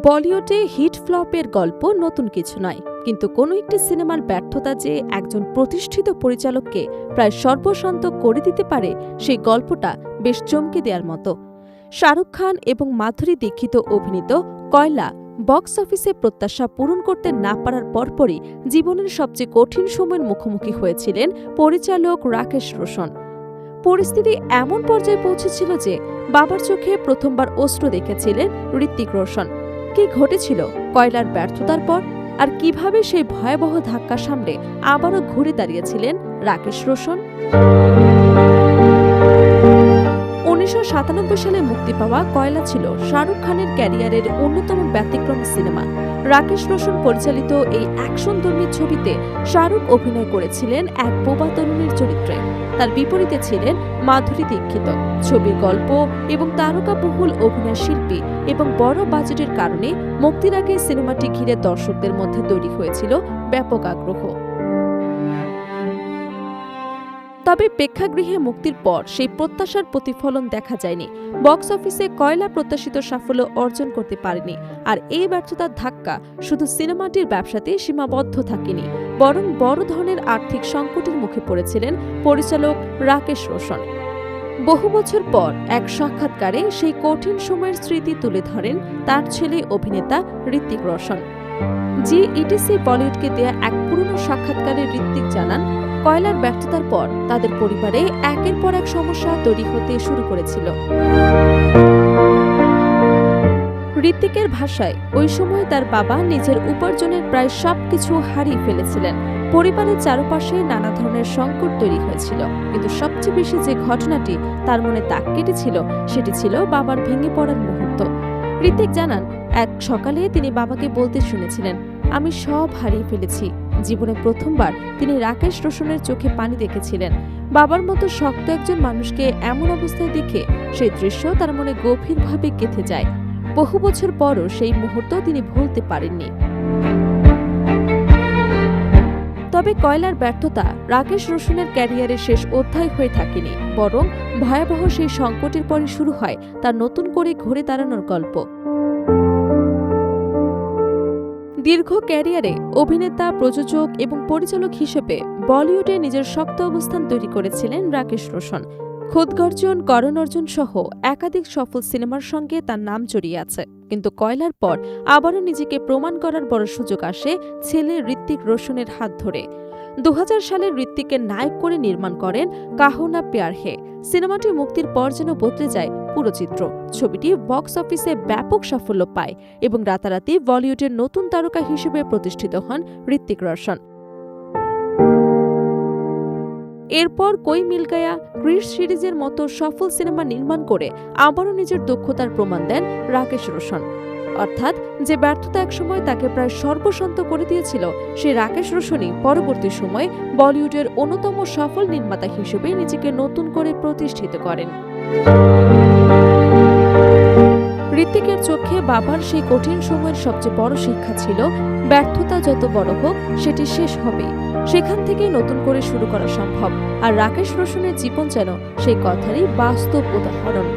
বলিউডে হিট ফ্লপের গল্প নতুন কিছু নয়, কিন্তু কোনো একটি সিনেমার ব্যর্থতা যে একজন প্রতিষ্ঠিত পরিচালককে প্রায় সর্বশান্ত করে দিতে পারে, সেই গল্পটা বেশ চমকে দেওয়ার মতো। শাহরুখ খান এবং মাধুরী দীক্ষিত অভিনীত কয়লা বক্স অফিসে প্রত্যাশা পূরণ করতে না পারার পরপরই জীবনের সবচেয়ে কঠিন সময়ের মুখোমুখি হয়েছিলেন পরিচালক রাকেশ রোশন। পরিস্থিতি এমন পর্যায়ে পৌঁছেছিল যে বাবার চোখে প্রথমবার অশ্রু দেখেছিলেন ঋত্বিক রোশন। কি ঘটেছিল কয়লার ব্যর্থতার পর, আর কিভাবে সেই ভয়াবহ ধাক্কা সামলে আবারও ঘুরে দাঁড়িয়েছিলেন রাকেশ রোশন? 1997 সালে মুক্তি পাওয়া কয়লা ছিল শাহরুখ খানের ক্যারিয়ারের অন্যতম ব্যতিক্রমী সিনেমা। রাকেশ রোশন পরিচালিত এই অ্যাকশনধর্মী ছবিতে শাহরুখ অভিনয় করেছিলেন এক বোবা তরুণীর চরিত্রে। তার বিপরীতে ছিলেন মাধুরী দীক্ষিত। ছবির গল্প এবং তারকাবহুল অভিনয় শিল্পী এবং বড় বাজেটের কারণে মুক্তির আগে সিনেমাটি ঘিরে দর্শকদের মধ্যে তৈরি হয়েছিল ব্যাপক আগ্রহ। তবে প্রেক্ষাগৃহে মুক্তির পর সেই প্রত্যাশার প্রতিফলন দেখা যায়নি। বক্স অফিসে কয়লা প্রত্যাশিত সাফল্য অর্জন করতে পারেনি। আর এই ব্যর্থতার ধাক্কা শুধু সিনেমাটির ব্যবসাতেই সীমাবদ্ধ থাকেনি, বরং বড় ধরনের আর্থিক সংকটের মুখে পড়েছিলেন পরিচালক রাকেশ রোশন। বহু বছর পর এক সাক্ষাৎকারে সেই কঠিন সময়ের স্মৃতি তুলে ধরেন তার ছেলে অভিনেতা ঋত্বিক রোশন। ইটিসি বলিউডকে দেয়া এক পুরনো সাক্ষাৎকারে ঋত্বিক জানান, কয়লার ব্যর্থতার পর তাদের পরিবারে একের পর এক সমস্যা তৈরি হতে শুরু করেছিল। ঋত্বিকের ভাষায়, ওই সময় তার বাবা নিজের উপার্জনের প্রায় সবকিছু হারিয়ে ফেলেছিলেন। পরিবারের চারপাশে নানা ধরনের সংকট তৈরি হয়েছিল, কিন্তু সবচেয়ে বেশি যে ঘটনাটি তার মনে দাগ কেটেছিল সেটি ছিল বাবার ভেঙে পড়ার মুহূর্ত। ঋত্বিক জানান, এক সকালে তিনি বাবাকে বলতে শুনেছিলেন, আমি সব হারিয়ে ফেলেছি। জীবনে প্রথমবার তিনি রাকেশ রোশনের চোখে পানি দেখেছিলেন। বাবার মতো শক্ত একজন মানুষকে এমন অবস্থায় দেখে সেই দৃশ্য তার মনে গভীরভাবে গেঁথে যায়। বহু বছর পরও সেই মুহূর্ত তিনি ভুলতে পারেননি। তবে কয়লার ব্যর্থতা রাকেশ রোশনের ক্যারিয়ারের শেষ অধ্যায় হয়ে থাকেনি, বরং ভয়াবহ সেই সংকটের পরে শুরু হয় তার নতুন করে ঘুরে দাঁড়ানোর গল্প। দীর্ঘ ক্যারিয়ারে অভিনেতা, প্রযোজক এবং পরিচালক হিসেবে বলিউডে নিজের শক্ত অবস্থান তৈরি করেছিলেন রাকেশ রোশন। খুদগর্জন, করণ অর্জুন সহ একাধিক সফল সিনেমার সঙ্গে তার নাম জড়িয়ে আছে। কিন্তু কয়লার পর আবারও নিজেকে প্রমাণ করার বড় সুযোগ আসে ছেলে ঋত্বিক রোশনের হাত ধরে। 2000 সালে ঋত্বিকের নায়ক করে নির্মাণ করেন কাহো না প্যার হে। সিনেমাটি মুক্তির পর যেন বদলে যায় পুরো চিত্র। ছবিটি বক্স অফিসে ব্যাপক সাফল্য পায় এবং রাতারাতি বলিউডের নতুন তারকা হিসেবে প্রতিষ্ঠিত হন ঋত্বিক রোশন। এরপর কই মিল গায়া, ক্রিশ সিরিজের মতো সফল সিনেমা নির্মাণ করে আবারও নিজের দক্ষতার প্রমাণ দেন রাকেশ রোশন। অর্থাৎ যে ব্যর্থতা একসময় তাকে প্রায় সর্বশান্ত করে দিয়েছিল, সেই রাকেশ রোশনই পরবর্তী সময়ে বলিউডের অন্যতম সফল নির্মাতা হিসেবে নিজেকে নতুন করে প্রতিষ্ঠিত করেন। ঋত্বিকের চোখে বাবার সেই কঠিন সময়ের সবচেয়ে বড় শিক্ষা ছিল, ব্যর্থতা যত বড় হোক সেটি শেষ হবে, সেখান থেকেই নতুন করে শুরু করা সম্ভব। আর রাকেশ রোশনের জীবন যেন সেই কথারই বাস্তব উদাহরণ।